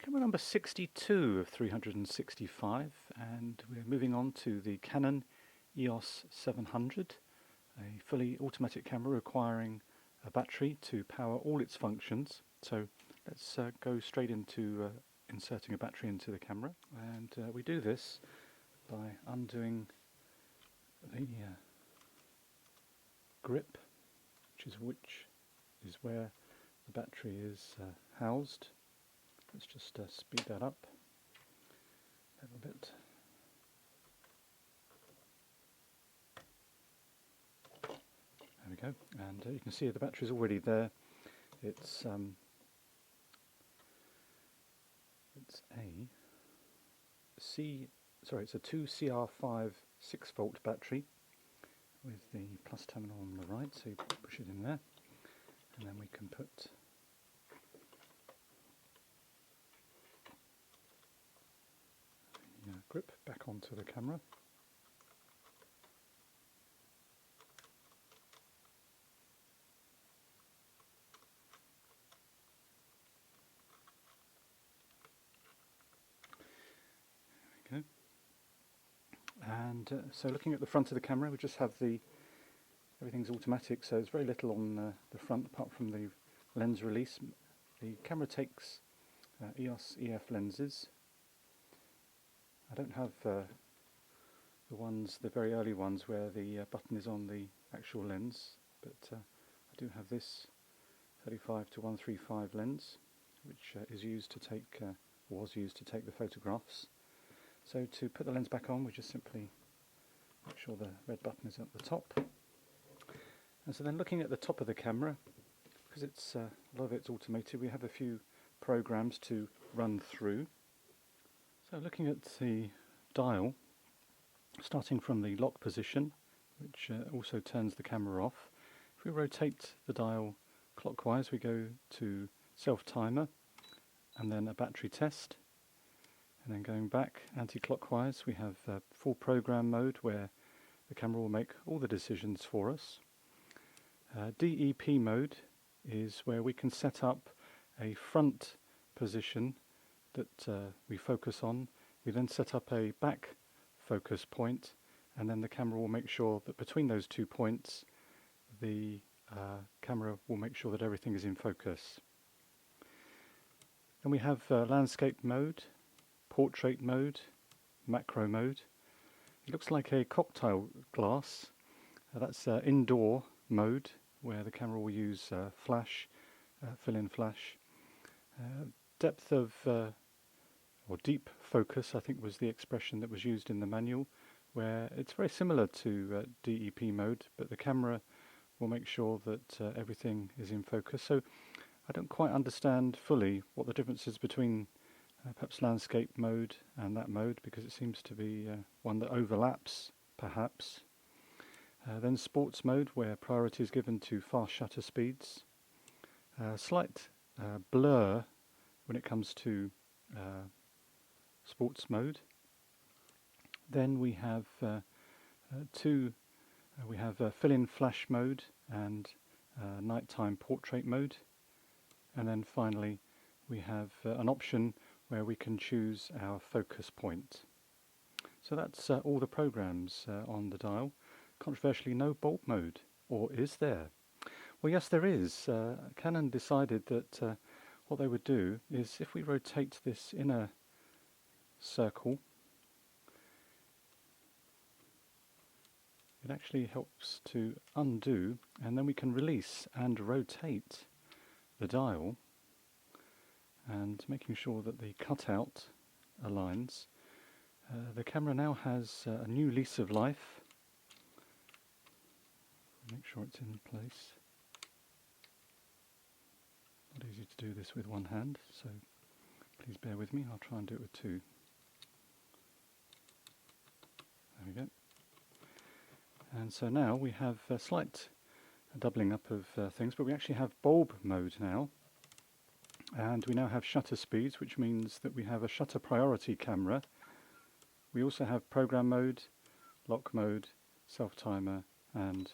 Camera number 62 of 365, and we're moving on to the Canon EOS 700, a fully automatic camera requiring a battery to power all its functions. So let's go straight into inserting a battery into the camera, and we do this by undoing the grip, which is where the battery is housed. Let's just speed that up a little bit. There we go, and you can see the battery is already there. It's a 2CR5 6-volt battery with the plus terminal on the right, so you push it in there, and then we can put the grip back onto the camera. There we go. And so looking at the front of the camera, we just have everything's automatic, so there's very little on the front apart from the lens release. The camera takes EOS EF lenses. I don't have the very early ones where the button is on the actual lens, but I do have this 35 to 135 lens, which was used to take the photographs. So to put the lens back on, we just simply make sure the red button is at the top. And so then looking at the top of the camera, because a lot of it's automated, we have a few programs to run through. So looking at the dial, starting from the lock position, which also turns the camera off. If we rotate the dial clockwise, we go to self-timer and then a battery test. And then going back anti-clockwise, we have full program mode where the camera will make all the decisions for us. DEP mode is where we can set up a front position that we focus on. We then set up a back focus point, and then the camera will make sure that between those 2 points the camera will make sure that everything is in focus. Then we have landscape mode, portrait mode, macro mode. It looks like a cocktail glass. That's indoor mode, where the camera will use flash, fill-in flash. Depth of or deep focus, I think, was the expression that was used in the manual, where it's very similar to DEP mode, but the camera will make sure that everything is in focus. So I don't quite understand fully what the difference is between perhaps landscape mode and that mode, because it seems to be one that overlaps, perhaps. Then sports mode, where priority is given to fast shutter speeds. Slight blur when it comes to sports mode. Then we have fill-in flash mode and nighttime portrait mode. And then finally we have an option where we can choose our focus point. So that's all the programs on the dial. Controversially, no bulb mode, or is there? Well, yes, there is. Canon decided that what they would do is, if we rotate this inner circle, it actually helps to undo, and then we can release and rotate the dial, and making sure that the cutout aligns. The camera now has a new lease of life. Make sure it's in place. Not easy to do this with one hand, so please bear with me. I'll try and do it with two. There we go. And so now we have a slight doubling up of things, but we actually have bulb mode now. And we now have shutter speeds, which means that we have a shutter priority camera. We also have program mode, lock mode, self-timer, and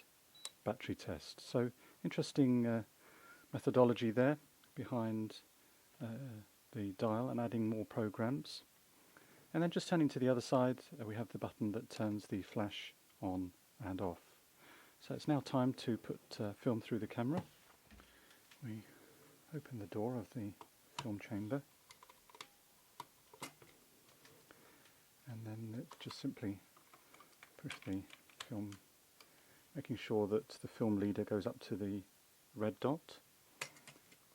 battery test. So interesting methodology there behind the dial and adding more programs. And then just turning to the other side, we have the button that turns the flash on and off. So it's now time to put film through the camera. We open the door of the film chamber, and then just simply push the film, making sure that the film leader goes up to the red dot,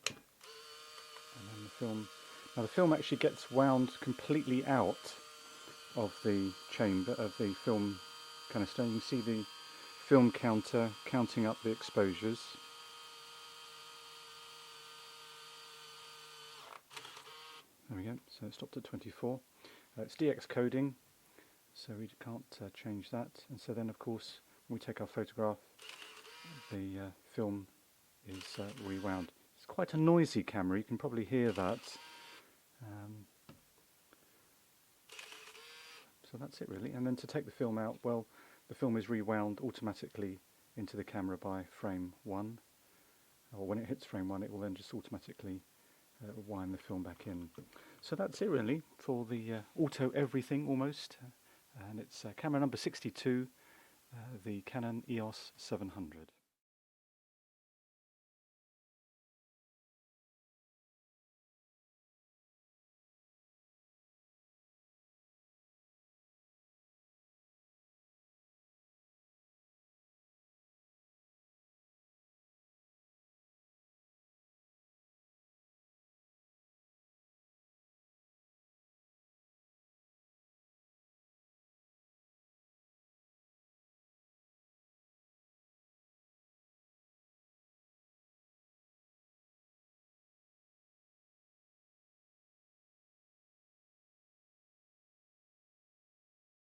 and then the film. Now the film actually gets wound completely out of the chamber, of the film canister. You can see the film counter counting up the exposures. There we go, so it stopped at 24. It's DX coding, so we can't change that. And so then of course when we take our photograph, the film is rewound. It's quite a noisy camera, you can probably hear that. So that's it really. And then to take the film out, well, the film is rewound automatically into the camera by frame 1. Or when it hits frame 1, it will then just automatically wind the film back in. So that's it really for the auto everything almost. And it's camera number 62, the Canon EOS 700.